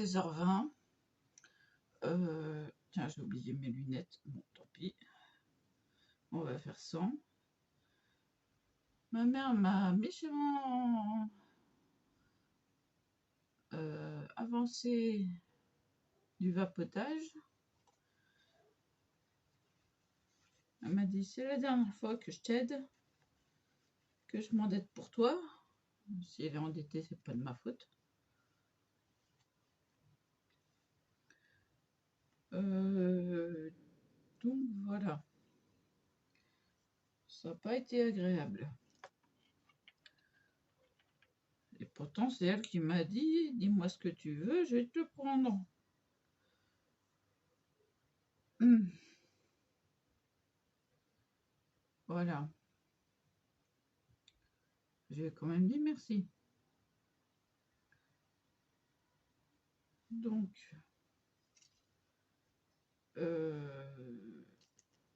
16h20. Tiens, j'ai oublié mes lunettes. Bon, tant pis. On va faire sans. Ma mère m'a méchamment avancé du vapotage. Elle m'a dit, c'est la dernière fois que je t'aide, que je m'endette pour toi. Si elle est endettée, c'est pas de ma faute. Donc voilà. Ça n'a pas été agréable. Et pourtant, c'est elle qui m'a dit, dis-moi ce que tu veux, je vais te le prendre. Voilà. J'ai quand même dit merci. Donc,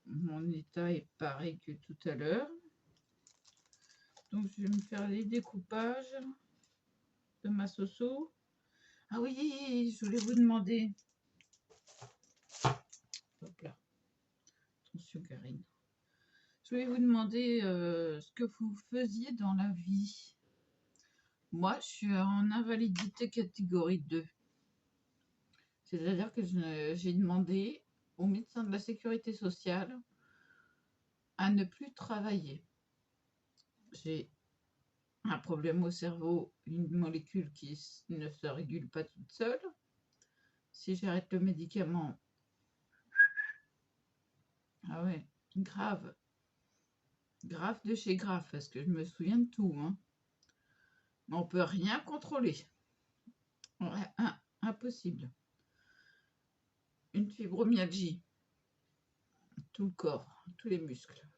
mon état est pareil que tout à l'heure. Donc, je vais me faire les découpages de ma soso. Ah oui, je voulais vous demander. Hop là. Attention, Karine. Je voulais vous demander ce que vous faisiez dans la vie. Moi, je suis en invalidité catégorie 2. C'est-à-dire que j'ai demandé au médecin de la sécurité sociale à ne plus travailler. J'ai un problème au cerveau, une molécule qui ne se régule pas toute seule. Si j'arrête le médicament, ah ouais, grave. Grave de chez grave, parce que je me souviens de tout. Hein. On peut rien contrôler. Ouais, impossible. Une fibromyalgie. Tout le corps, tous les muscles.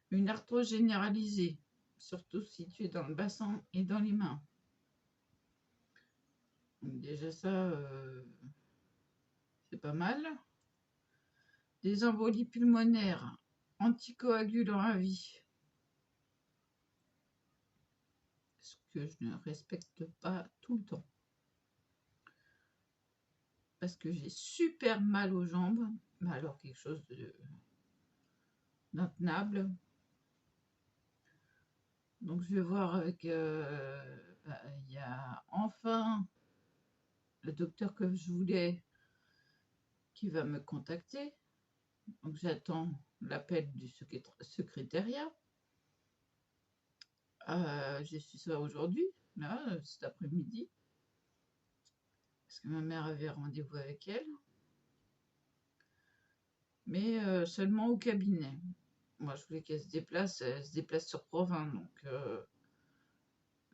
Une arthrose généralisée, surtout située dans le bassin et dans les mains. Donc déjà ça, c'est pas mal. Des embolies pulmonaires, anticoagulants à vie. Ce que je ne respecte pas tout le temps. Parce que j'ai super mal aux jambes. Mais alors quelque chose d'intenable. Donc je vais voir avec... il y a enfin le docteur que je voulais qui va me contacter. Donc j'attends l'appel du secrétariat. J'ai su ça aujourd'hui, là, cet après-midi. Parce que ma mère avait rendez-vous avec elle. Mais seulement au cabinet. Moi, je voulais qu'elle se déplace. Elle se déplace sur Provins, donc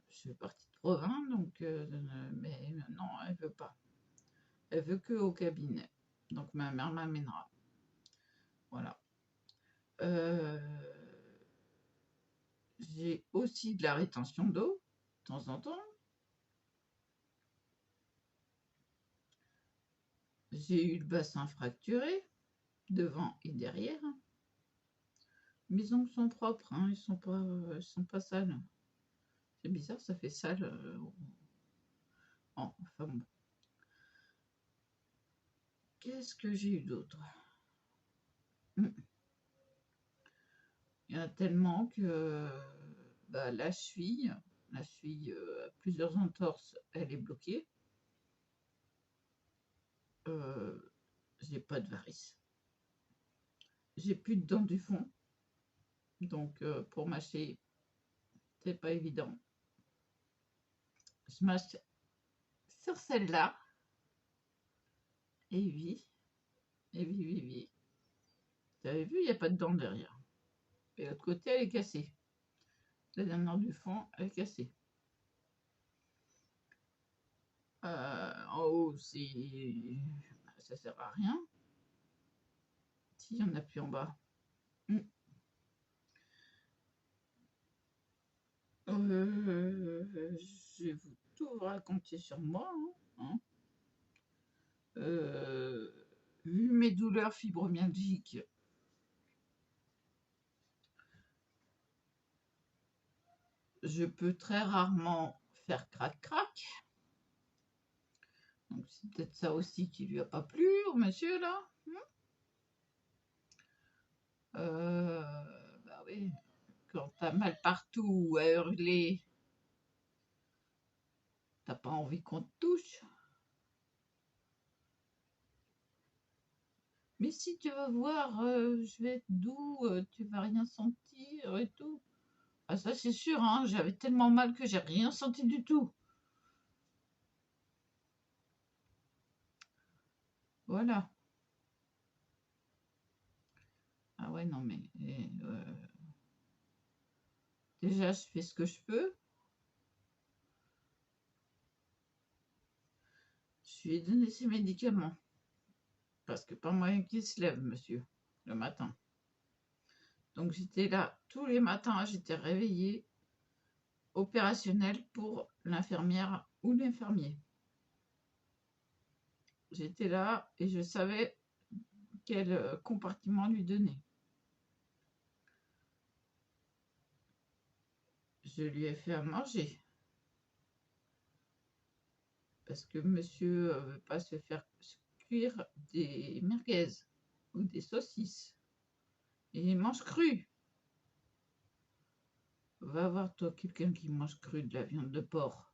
je suis partie de Provins, donc mais non, elle veut pas. Elle veut que au cabinet. Donc ma mère m'amènera. Voilà. J'ai aussi de la rétention d'eau, de temps en temps. J'ai eu le bassin fracturé, devant et derrière. Mes ongles sont propres, hein, ils sont pas sales. C'est bizarre, ça fait sale. Oh, enfin bon. Qu'est-ce que j'ai eu d'autre? Il y en a tellement que la cheville à plusieurs entorses, elle est bloquée. J'ai pas de varices. J'ai plus de dents du fond. Donc pour mâcher, c'est pas évident. Je mâche sur celle-là. Et oui. Et oui, oui, oui. Vous avez vu, il n'y a pas de dents derrière. Et l'autre côté, elle est cassée. La dernière du fond, elle est cassée. En haut, ça sert à rien. S'il y en a plus en bas. Je vais tout vous raconter sur moi. Hein. Vu mes douleurs fibromyalgiques, je peux très rarement faire crac-crac. Donc c'est peut-être ça aussi qui lui a pas plu au monsieur là. Bah oui, quand t'as mal partout à hurler, t'as pas envie qu'on te touche. Mais si tu vas voir, je vais être doux, tu vas rien sentir et tout. Ah ça c'est sûr, hein, j'avais tellement mal que j'ai rien senti du tout. Voilà. Ah ouais, non mais déjà je fais ce que je peux. Je lui ai donné ses médicaments. Parce que pas moyen qu'il se lève, monsieur, le matin. Donc j'étais là tous les matins, j'étais réveillée, opérationnelle pour l'infirmière ou l'infirmier. J'étais là et je savais quel compartiment lui donner. Je lui ai fait à manger. Parce que monsieur ne veut pas se faire cuire des merguez ou des saucisses. Et il mange cru. Va voir toi quelqu'un qui mange cru de la viande de porc.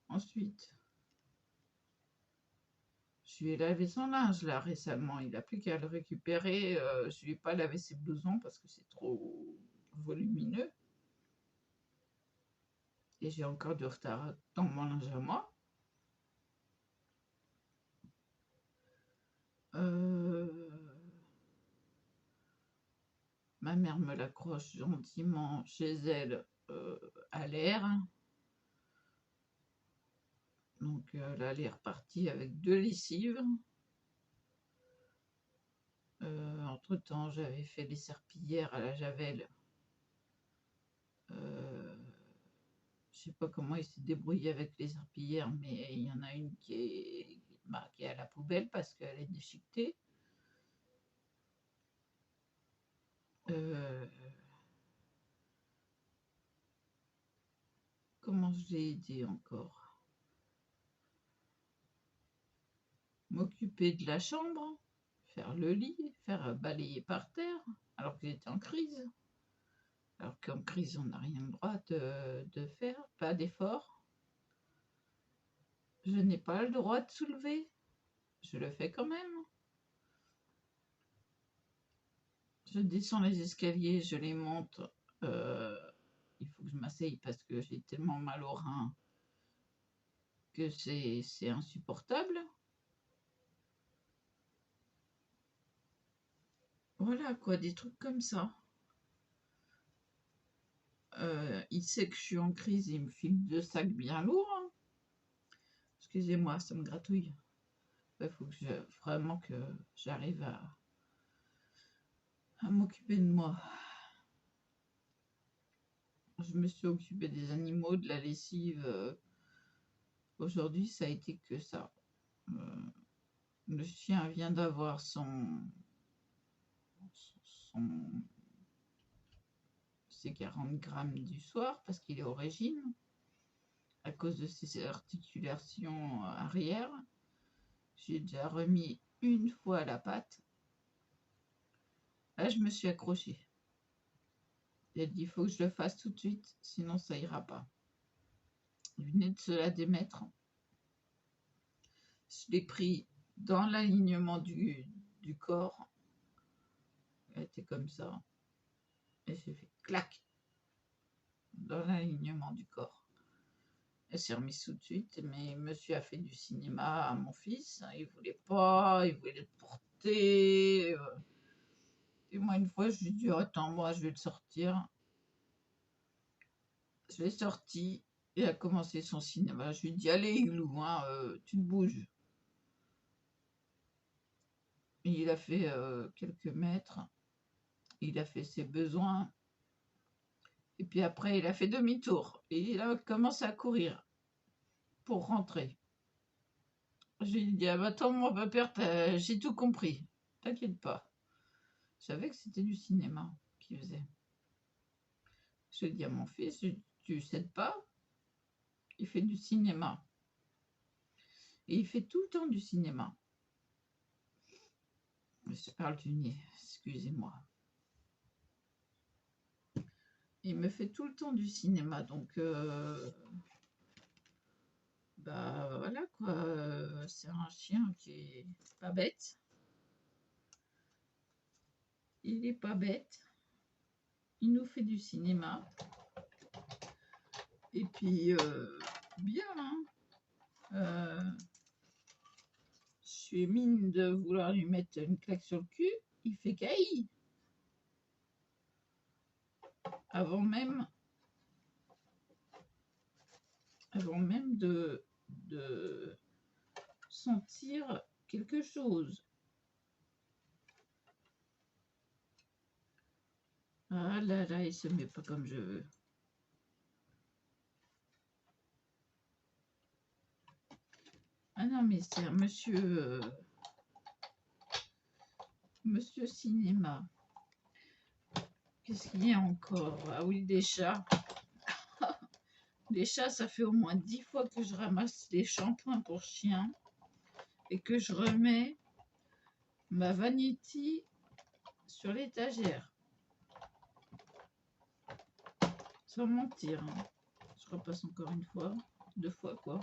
Ensuite, je lui ai lavé son linge là récemment. Il n'a plus qu'à le récupérer. Je lui ai pas lavé ses blousons parce que c'est trop volumineux. Et j'ai encore du retard dans mon linge à moi. Ma mère me l'accroche gentiment chez elle à l'air. Donc là, elle est repartie avec 2 lessives. Entre-temps, j'avais fait les serpillères à la javel. Je sais pas comment il s'est débrouillé avec les serpillères, mais il y en a une qui est marquée à la poubelle parce qu'elle est déchiquetée. Comment je l'ai aidé encore? M'occuper de la chambre, faire le lit, faire balayer par terre, alors que j'étais en crise. Alors qu'en crise, on n'a rien le droit de faire, pas d'effort. Je n'ai pas le droit de soulever. Je le fais quand même. Je descends les escaliers, je les monte. Il faut que je m'asseye parce que j'ai tellement mal au rein que c'est insupportable. Voilà quoi, des trucs comme ça. Il sait que je suis en crise, il me file 2 sacs bien lourds. Excusez-moi, ça me gratouille. Il faut que vraiment que j'arrive à m'occuper de moi. Je me suis occupée des animaux, de la lessive. Aujourd'hui, ça a été que ça. Le chien vient d'avoir ses 40 grammes du soir parce qu'il est au régime à cause de ses articulations arrière. J'ai déjà remis une fois la patte. Là, je me suis accrochée. Elle dit, il faut que je le fasse tout de suite, sinon ça ira pas. Il venait de se la démettre. Je l'ai pris dans l'alignement du corps. Elle était comme ça. Et j'ai fait clac dans l'alignement du corps. Elle s'est remise tout de suite, mais monsieur a fait du cinéma à mon fils. Il voulait pas, il voulait le porter. Et moi, une fois, je lui ai dit, attends, moi, je vais le sortir. Je l'ai sorti et a commencé son cinéma. Je lui ai dit, allez, Igloo, hein, tu te bouges. Et il a fait quelques mètres. Il a fait ses besoins. Et puis après, il a fait demi-tour. Et il a commencé à courir pour rentrer. Je lui ai dit, ah bah attends, mon père, j'ai tout compris. T'inquiète pas. Je savais que c'était du cinéma qu'il faisait. Je lui ai dit à mon fils, tu cèdes pas. Il fait du cinéma. Et il fait tout le temps du cinéma. Je parle du nez, excusez-moi. Il me fait tout le temps du cinéma, donc bah voilà quoi. C'est un chien qui est pas bête. Il est pas bête. Il nous fait du cinéma. Et puis bien, hein. Je suis mine de vouloir lui mettre une claque sur le cul. Il fait caï. Avant même de sentir quelque chose. Ah là là, il se met pas comme je veux. Ah non, mais c'est un monsieur cinéma. Qu'est-ce qu'il y a encore? Ah oui, des chats. Les chats, ça fait au moins 10 fois que je ramasse les shampoings pour chiens et que je remets ma vanity sur l'étagère. Sans mentir. Hein. Je repasse encore une fois. 2 fois, quoi.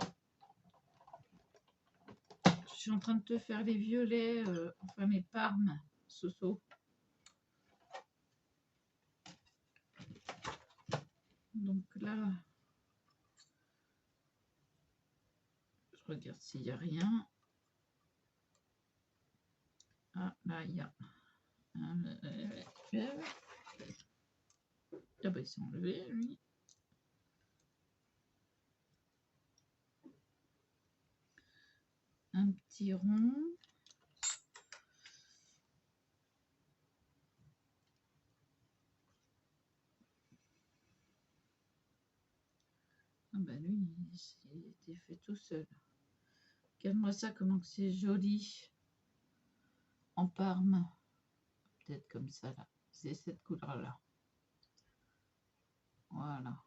Je suis en train de te faire les violets, enfin mes parmes, Soso. Donc là, je regarde s'il n'y a rien. Ah, là, il y a. Ah bah, il s'est enlevé, lui. Un petit rond. Ah bah lui, il était fait tout seul. Regarde-moi ça, comment que c'est joli. En parme. Peut-être comme ça, là. C'est cette couleur-là. Voilà.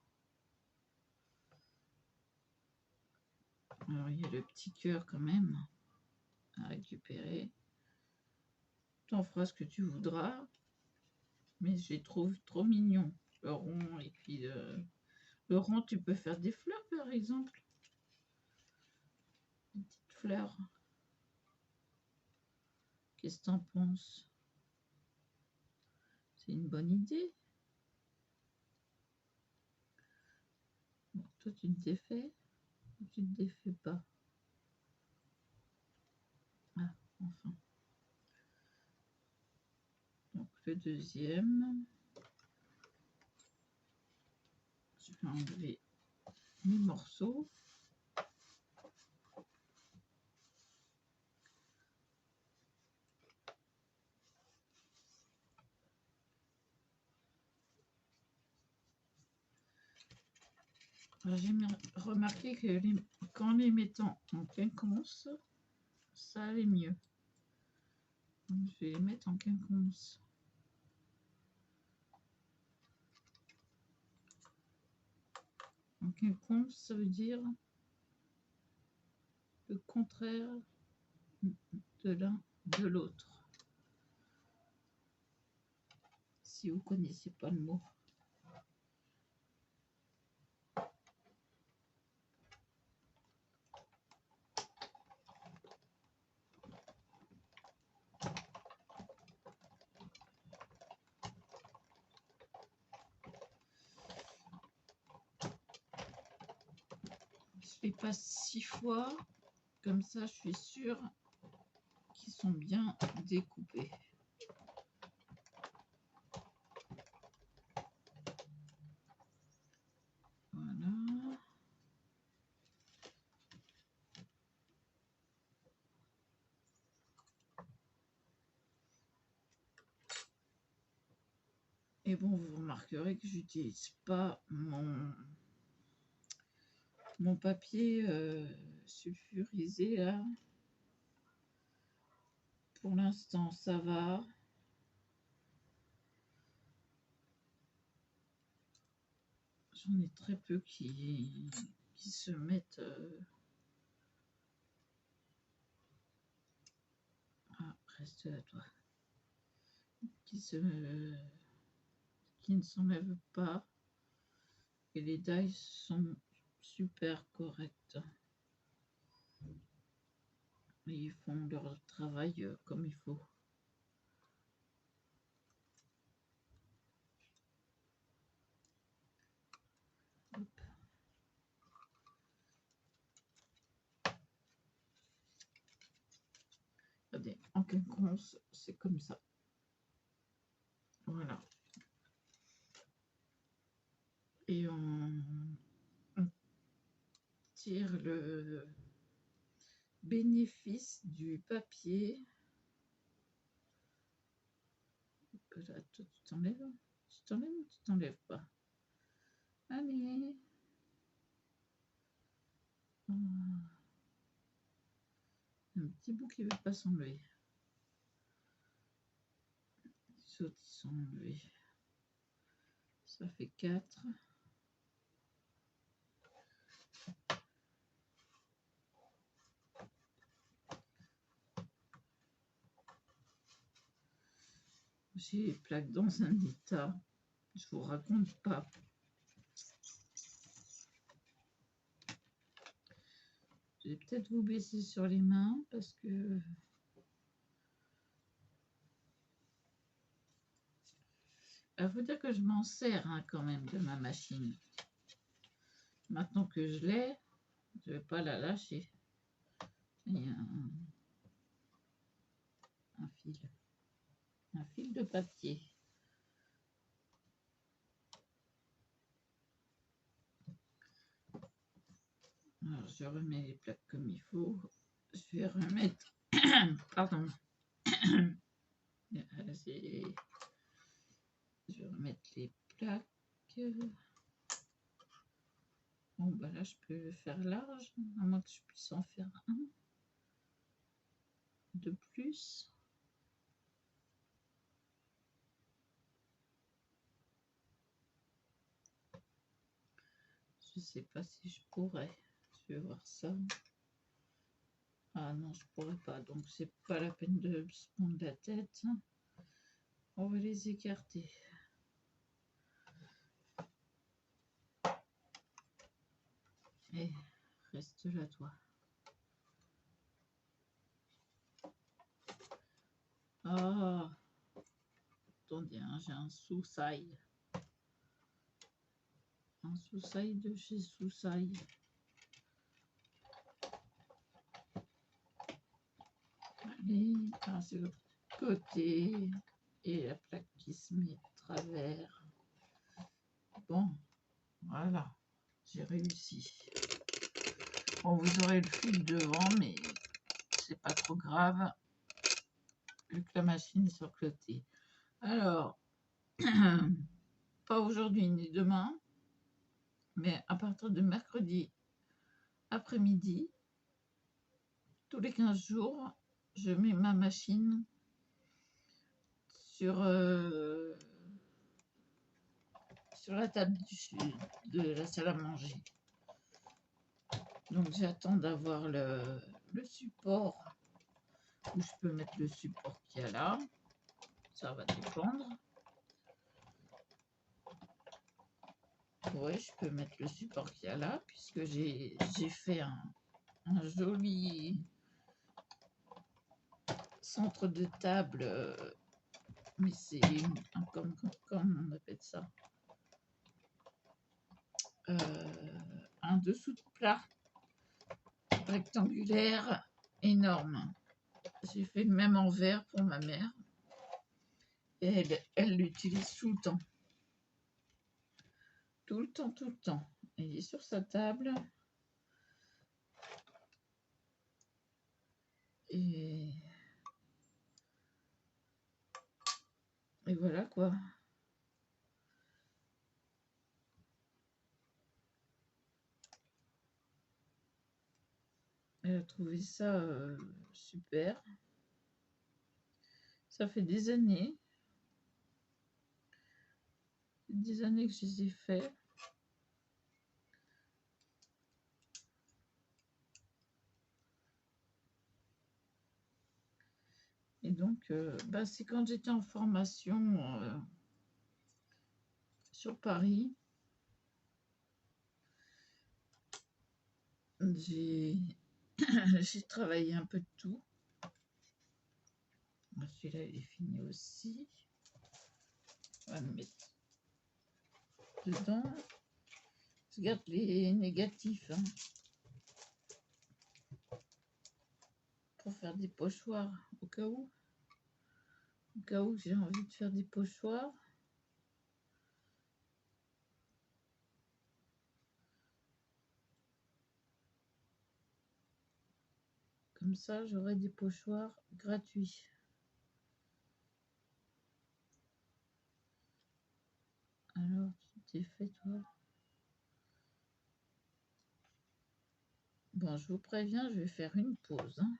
Alors, il y a le petit cœur quand même à récupérer. Tu en feras ce que tu voudras. Mais je les trouve trop mignons. Le rond et puis le rond, tu peux faire des fleurs, par exemple. Des petites fleurs. Qu'est-ce que t'en penses? C'est une bonne idée. Bon, toi, tu te défais ou tu te défais pas? Ah, enfin. Donc, le deuxième. Je vais enlever mes morceaux. J'ai remarqué que qu'en les mettant en quinconce, ça allait mieux. Donc, je vais les mettre en quinconce. En quinconce, ça veut dire le contraire de l'un de l'autre. Si vous ne connaissez pas le mot. Je les passe 6 fois. Comme ça, je suis sûre qu'ils sont bien découpés. Voilà. Et bon, vous remarquerez que j'utilise pas mon papier sulfurisé là. Pour l'instant, ça va. J'en ai très peu qui qui se mettent... Ah, reste là, toi. Qui ne s'enlèvent pas. Et les dies sont super corrects. Et ils font leur travail comme il faut. Hop. Regardez, en quinconce, c'est comme ça. Voilà. Et on tire le bénéfice du papier. Là, toi, tu t'enlèves? Tu t'enlèves ou tu t'enlèves pas? Allez. Un petit bout qui ne veut pas s'enlever. Les autres, ils sont enlevés. Ça fait 4. J'ai les plaques dans un état. Je vous raconte pas. Je vais peut-être vous baisser sur les mains parce que il faut dire que je m'en sers quand même de ma machine. Maintenant que je l'ai, je ne vais pas la lâcher. Il y a un fil de papier. Alors, je remets les plaques comme il faut. Je vais remettre... Pardon. Je vais remettre les plaques. Bon, bah là, je peux le faire large, à moins que je puisse en faire un de plus. Je sais pas si je pourrais. Je vais voir ça. Ah non, je pourrais pas. Donc, c'est pas la peine de se prendre la tête. On va les écarter. Et reste là, toi. Ah, attendez, hein, j'ai un sous-saille. Un sous-saille de chez Sous-saille. Allez, c'est l'autre côté. Et la plaque qui se met de travers. Bon, voilà, j'ai réussi. Bon, vous aurez le fil devant, mais c'est pas trop grave, vu que la machine est sur le côté. Alors, pas aujourd'hui ni demain, mais à partir de mercredi après-midi, tous les 15 jours, je mets ma machine sur la table de la salle à manger. Donc j'attends d'avoir le support, où je peux mettre le support qu'il y a là. Ça va dépendre. Ouais, je peux mettre le support qu'il y a là, puisque j'ai fait un joli centre de table, mais c'est comme on appelle ça, un dessous de plat rectangulaire énorme. J'ai fait le même en verre pour ma mère, et elle l'utilise tout le temps. Tout le temps. Il est sur sa table. Et voilà quoi. Elle a trouvé ça super. Ça fait des années que je les ai fait. donc, bah, c'est quand j'étais en formation sur Paris, j'ai j'ai travaillé un peu de tout. Celui-là, il est fini aussi. On va le mettre dedans. Je garde les négatifs hein, pour faire des pochoirs au cas où. Au cas où j'ai envie de faire des pochoirs. Comme ça, j'aurai des pochoirs gratuits. Alors, tu t'es fait, toi? Bon, je vous préviens, je vais faire une pause. Hein.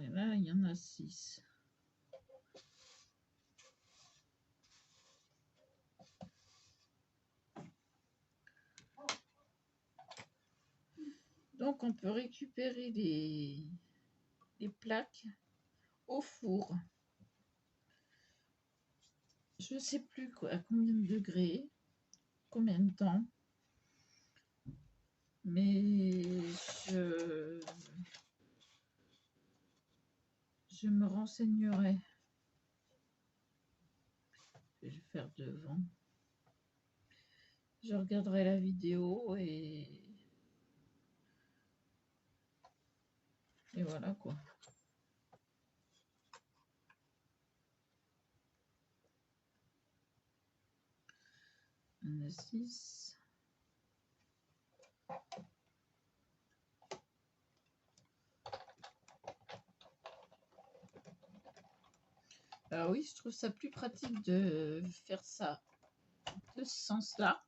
Et là, il y en a 6. Donc, on peut récupérer les plaques au four. Je ne sais plus à combien de degrés, combien de temps, mais je me renseignerai. Je vais le faire devant. Je regarderai la vidéo et voilà quoi. On a 6. Alors oui, je trouve ça plus pratique de faire ça de ce sens-là.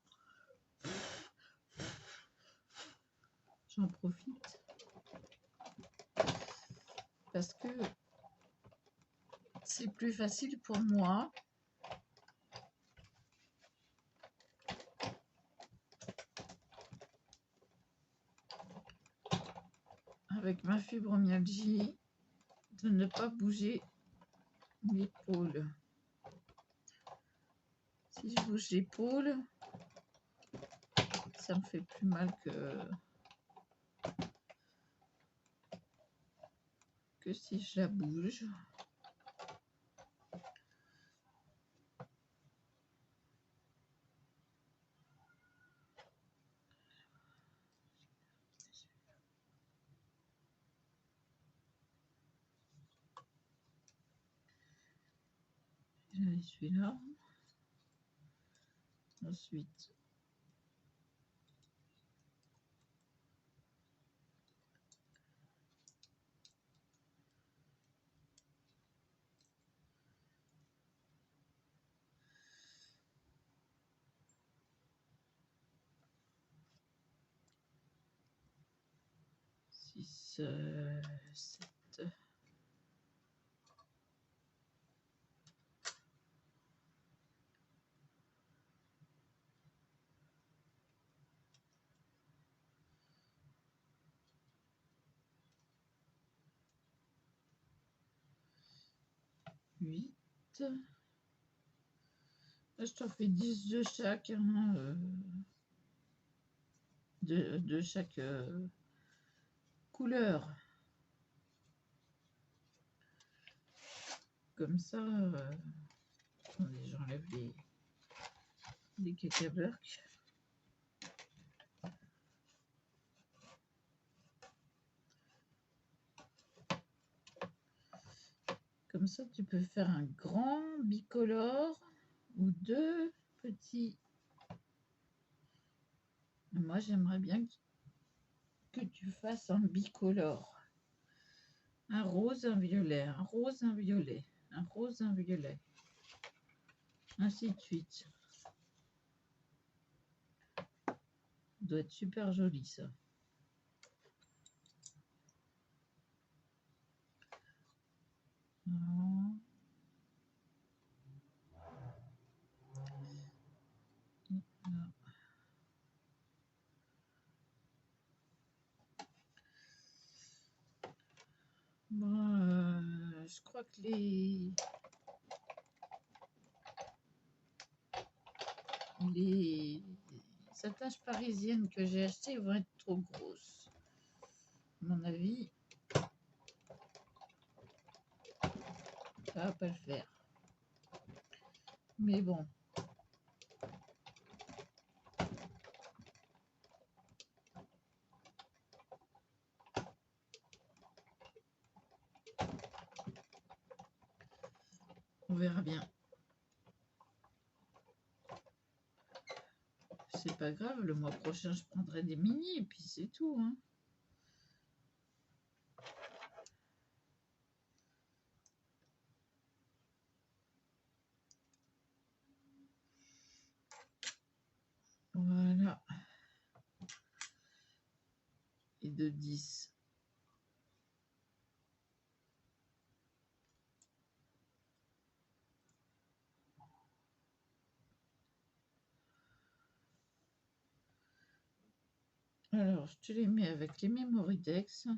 J'en profite parce que c'est plus facile pour moi. Avec ma fibromyalgie, de ne pas bouger l'épaule. Si je bouge l'épaule, ça me fait plus mal que si je la bouge. Celui-là. Ensuite, six, 7. Huit. Là, je t'en fais 10 de chaque. Hein, de chaque couleur. Comme ça, attendez, j'enlève les cacaberks. Comme ça, tu peux faire un grand bicolore ou 2 petits. Moi, j'aimerais bien que tu fasses un bicolore. Un rose, un violet, un rose, un violet, un rose, un violet. Ainsi de suite. Ça doit être super joli, ça. Voilà. Bon, je crois que les attaches parisiennes que j'ai achetées vont être trop grosses. À mon avis, ça va pas le faire. Mais bon. On verra bien. C'est pas grave, le mois prochain, je prendrai des mini et puis c'est tout. Hein. Voilà. Et de 10. Alors, je te les mets avec les Memoridex.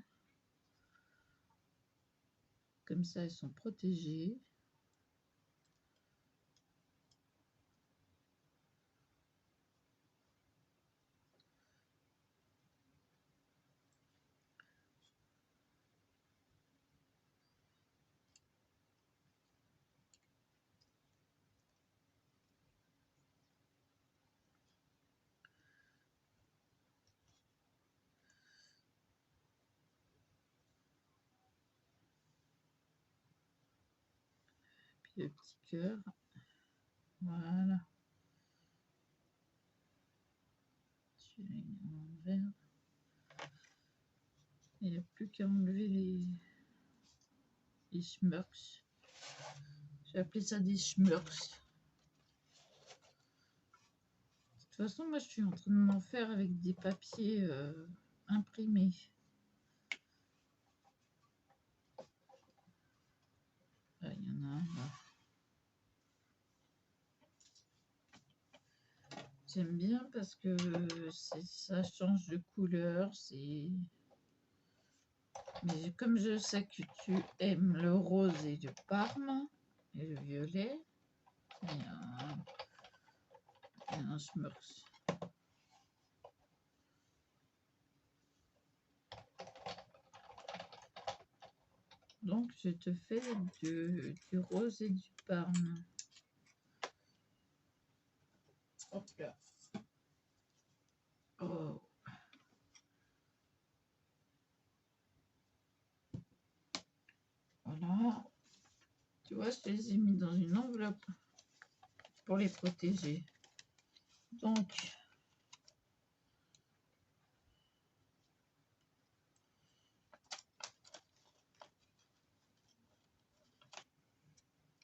Comme ça, elles sont protégées. Puis le petit cœur. Voilà. Celui-là en vert. Il n'y a plus qu'à enlever les schmurks. J'ai appelé ça des schmurks. De toute façon, moi, je suis en train de m'en faire avec des papiers imprimés. Là, il y en a un là. J'aime bien parce que ça change de couleur. Mais comme je sais que tu aimes le rose et le parme et le violet, il y a un schmurks. Donc, je te fais du rose et du parme. Hop là. Oh. Voilà. Tu vois, je te les ai mis dans une enveloppe pour les protéger. Donc,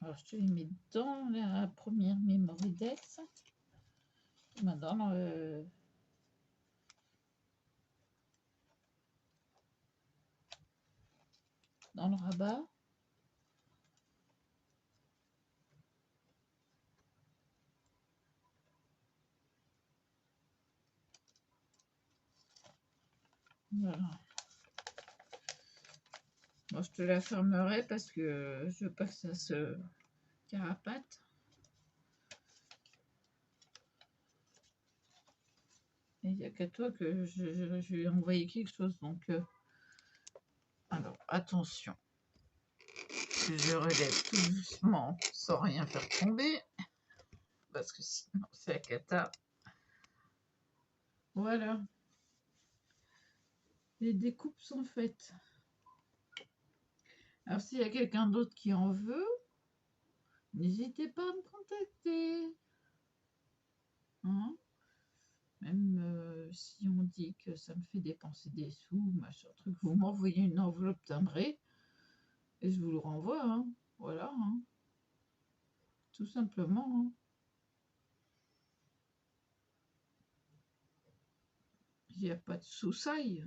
alors je te les mets dans la première Memoridex. Dans le rabat. Voilà. Bon, je te la fermerai parce que je veux pas que ça se carapate. Il n'y a qu'à toi que je vais envoyer quelque chose. Donc, alors, attention. Je relève tout doucement sans rien faire tomber. Parce que sinon, c'est la cata. Voilà. Les découpes sont faites. Alors, s'il y a quelqu'un d'autre qui en veut, n'hésitez pas à me contacter. Hein? Même si on dit que ça me fait dépenser des sous, machin truc, vous m'envoyez une enveloppe timbrée et je vous le renvoie. Hein. Voilà. Hein. Tout simplement. Hein. Il n'y a pas de sous-saille.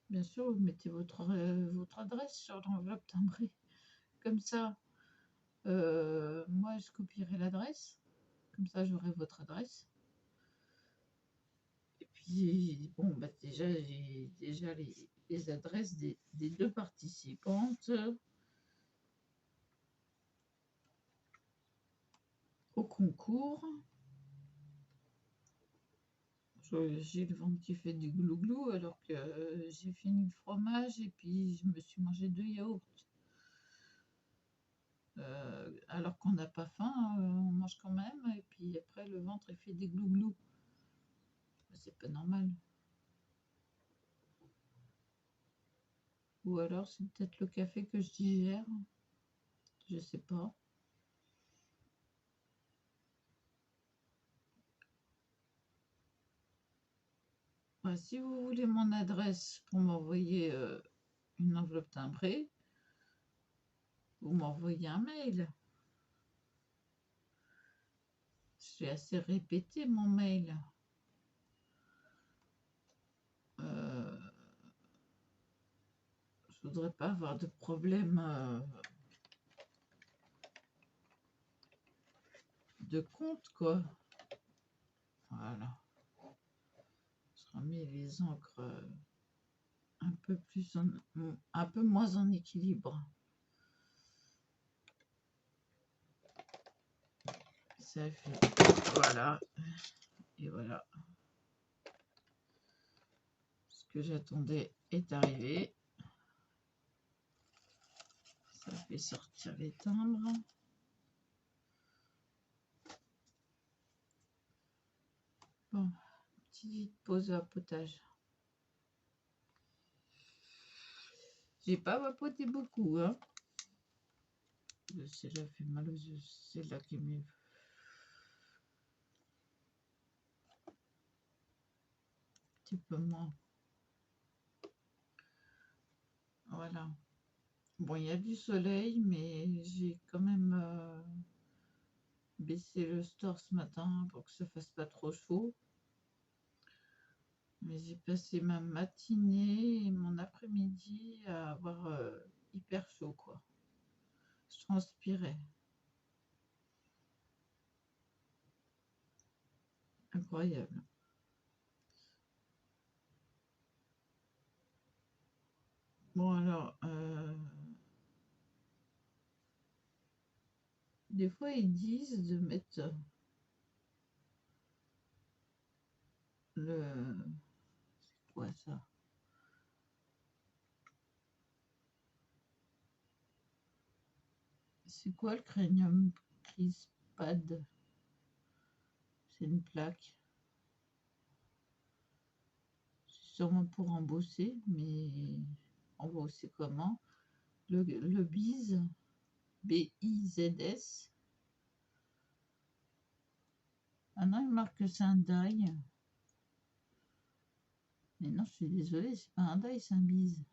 Bien sûr, vous mettez votre adresse sur l'enveloppe timbrée. Comme ça, moi, je copierai l'adresse. Comme ça, j'aurai votre adresse. Et puis, bon, bah déjà, j'ai déjà les adresses des deux participantes au concours. J'ai le ventre qui fait du glouglou alors que j'ai fini le fromage et puis je me suis mangé 2 yaourts. Alors qu'on n'a pas faim, on mange quand même et puis après le ventre il fait des glouglous. C'est pas normal. Ou alors c'est peut-être le café que je digère, je sais pas. Bah, si vous voulez mon adresse pour m'envoyer une enveloppe timbrée, vous m'envoyez un mail. J'ai assez répété mon mail. Je voudrais pas avoir de problème de compte, quoi. Voilà. Je remets les encres un peu plus un peu moins en équilibre. Ça fait voilà. Et voilà. Ce que j'attendais est arrivé. Ça fait sortir les timbres. Bon, petite pause à potage. J'ai pas vapoté beaucoup, hein. Celle-là fait mal aux yeux. C'est là qui est mieux. Un petit peu moins. Voilà. Bon, il y a du soleil, mais j'ai quand même baissé le store ce matin pour que ça fasse pas trop chaud. Mais j'ai passé ma matinée et mon après-midi à avoir hyper chaud, quoi. Je transpirais. Incroyable. Bon, alors, des fois, ils disent de mettre le... C'est quoi ça? C'est quoi le Cranium Crispad? C'est une plaque. C'est sûrement pour embosser, mais embosser comment? Le BIZ, BIZS. Ah non, il marque que c'est un dye. Mais non, je suis désolée, c'est pas un dye, c'est un BIZ.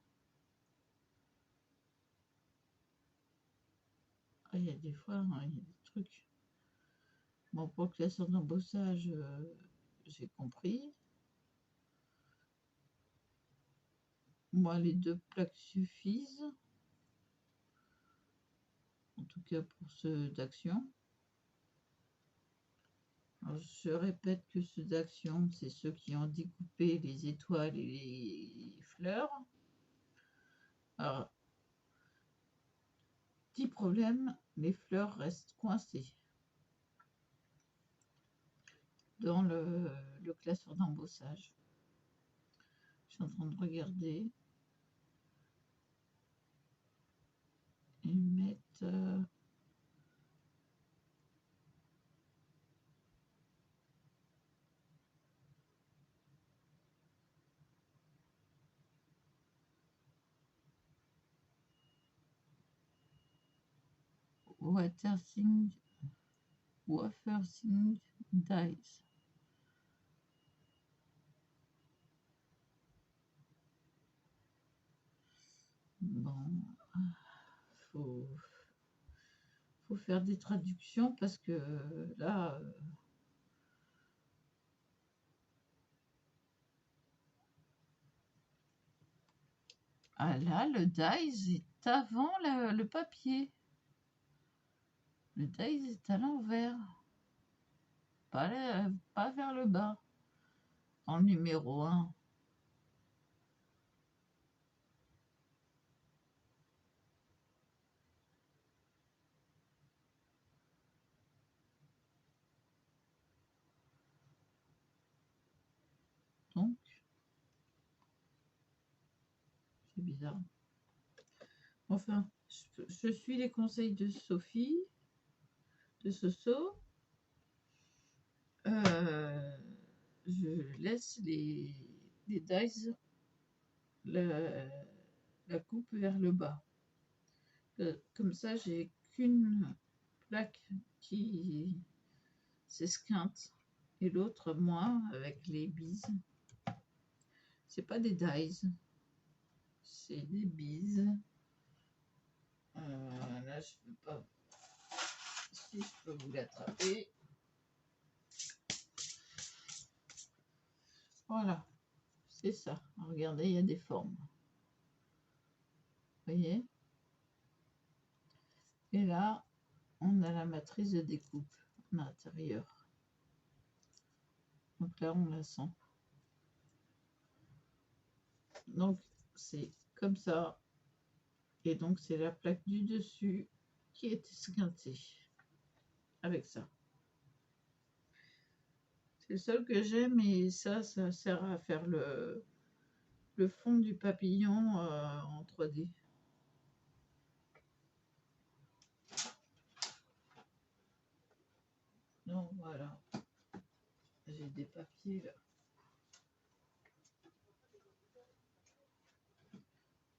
Ah, il y a des fois, hein, il y a des trucs. Bon, pour le classeur d'embossage, j'ai compris. Moi, les 2 plaques suffisent. En tout cas pour ceux d'action. Je répète que ceux d'action, c'est ceux qui ont découpé les étoiles et les fleurs. Alors, petit problème, les fleurs restent coincées dans le classeur d'embossage. Je suis en train de regarder. Ils mettent... Waferthin dyes. Bon, faut faire des traductions parce que là... Ah là, le dies est avant le papier. Le dies est à l'envers. Pas vers le bas. en numéro 1. Donc, c'est bizarre. Enfin, je suis les conseils de Sophie, de Soso. Je laisse les dies la coupe vers le bas. Comme ça, j'ai qu'une plaque qui s'esquinte et l'autre, moi, avec les bises. C'est pas des dies, c'est des bises. Là, je peux pas. Si je peux vous l'attraper. Voilà, c'est ça. Regardez, il y a des formes. Vous voyez? Et là, on a la matrice de découpe à l'intérieur. Donc là, on la sent. Donc, c'est comme ça. Et donc, c'est la plaque du dessus qui est esquintée avec ça. C'est le seul que j'aime et ça sert à faire le fond du papillon en 3D. Donc voilà, j'ai des papiers là.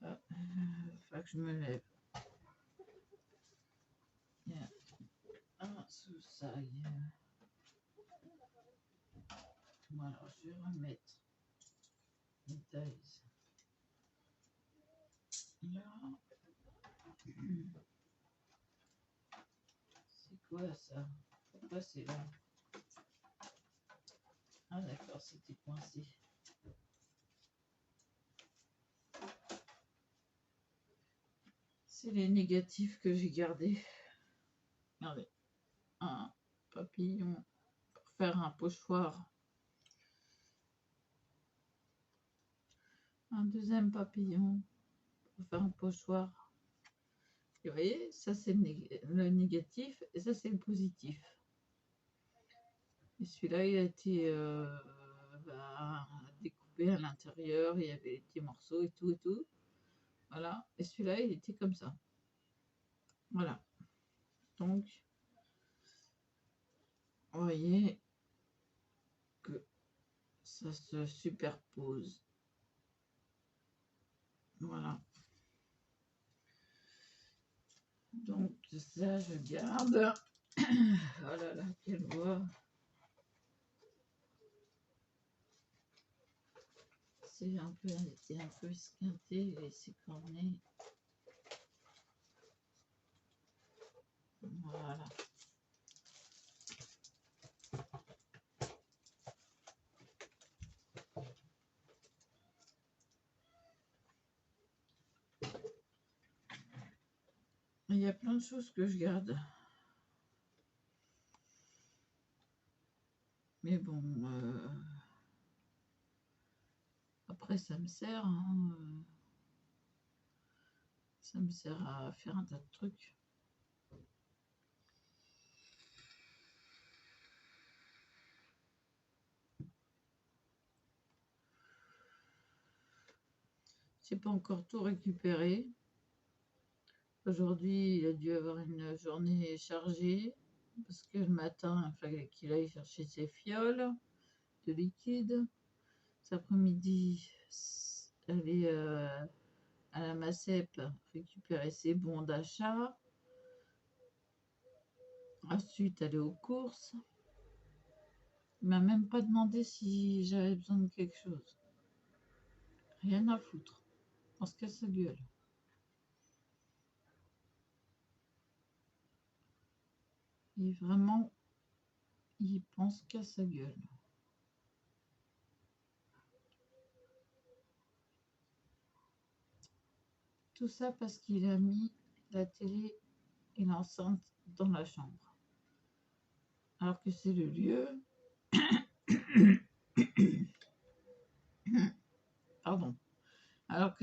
Ah, faut que je me lève. Il y a un sous ça. Voilà, je vais remettre les dies là. C'est quoi ça? Pourquoi c'est là? Ah d'accord, c'était coincé. C'est les négatifs que j'ai gardés. Regardez, un papillon pour faire un pochoir. Un deuxième papillon pour faire un pochoir. Et vous voyez, ça c'est le négatif et ça c'est le positif. Et celui-là, il a été découpé à l'intérieur, il y avait des petits morceaux et tout et tout. Voilà, et celui-là, il était comme ça. Voilà. Donc, vous voyez que ça se superpose. Voilà. Donc, ça, je garde. Oh là là, quelle voix. C'est un peu esquinté et c'est corné. Voilà. Il y a plein de choses que je garde. Mais bon, après ça me sert. Hein, ça me sert à faire un tas de trucs. J'ai pas encore tout récupéré. Aujourd'hui, il a dû avoir une journée chargée parce que le matin, il fallait qu'il aille chercher ses fioles de liquide. Cet après-midi, aller à la Macep récupérer ses bons d'achat. Ensuite, aller aux courses. Il m'a même pas demandé si j'avais besoin de quelque chose. Rien à foutre. On se casse la gueule. Et vraiment, il pense qu'à sa gueule. Tout ça parce qu'il a mis la télé et l'enceinte dans la chambre. Alors que c'est le lieu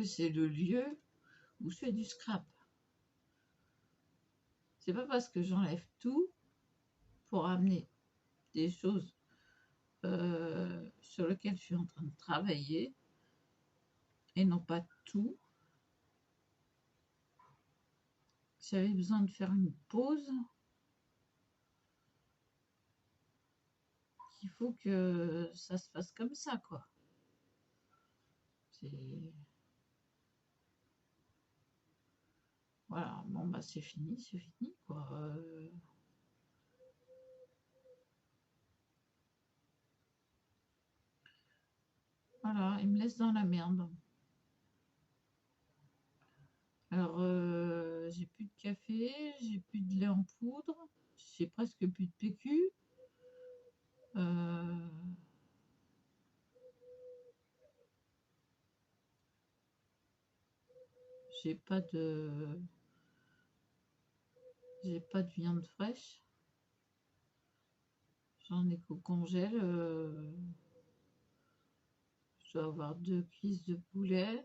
c'est le lieu où je fais du scrap. C'est pas parce que j'enlève tout pour amener des choses sur lesquelles je suis en train de travailler et non pas tout. J'avais besoin de faire une pause. Il faut que ça se fasse comme ça, quoi. Voilà, bon bah c'est fini, quoi. Voilà, il me laisse dans la merde. Alors, j'ai plus de café, j'ai plus de lait en poudre, j'ai presque plus de PQ. J'ai pas de viande fraîche. J'en ai qu'au congèle. Je dois avoir 2 cuisses de poulet.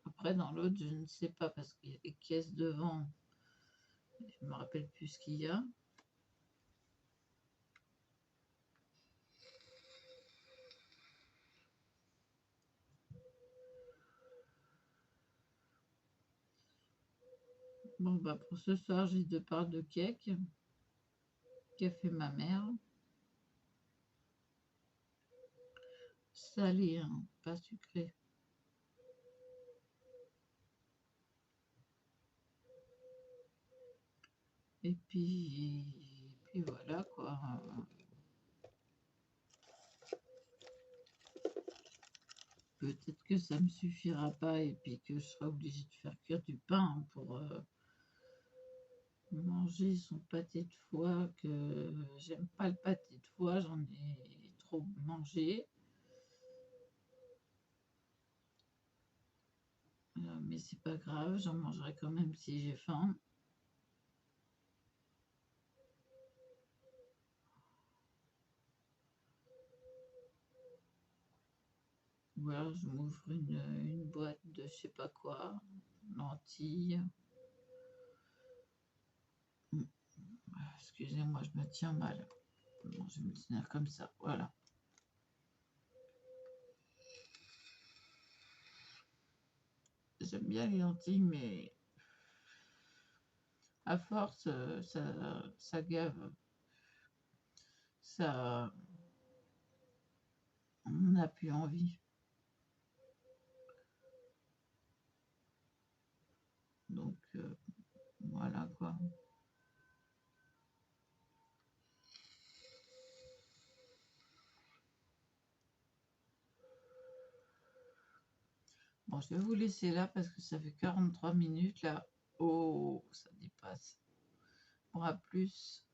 Après, dans l'autre, je ne sais pas parce qu'il y a des caisses devant. Je ne me rappelle plus ce qu'il y a. Bon, bah pour ce soir, j'ai 2 parts de cake qu'a fait ma mère. Salé, hein, pas sucré. Et puis voilà quoi. Peut-être que ça me suffira pas et puis que je serai obligée de faire cuire du pain pour manger son pâté de foie, que j'aime pas le pâté de foie, j'en ai trop mangé. Mais c'est pas grave, j'en mangerai quand même si j'ai faim. Ou alors je m'ouvre une boîte de je sais pas quoi, lentilles. Excusez-moi, je me tiens mal. Bon, je vais me tenir comme ça, voilà. J'aime bien les lentilles, mais à force, ça gave. Ça, on n'a plus envie. Donc, voilà quoi. Bon, je vais vous laisser là parce que ça fait 43 minutes là. Oh, ça dépasse. Bon, à plus.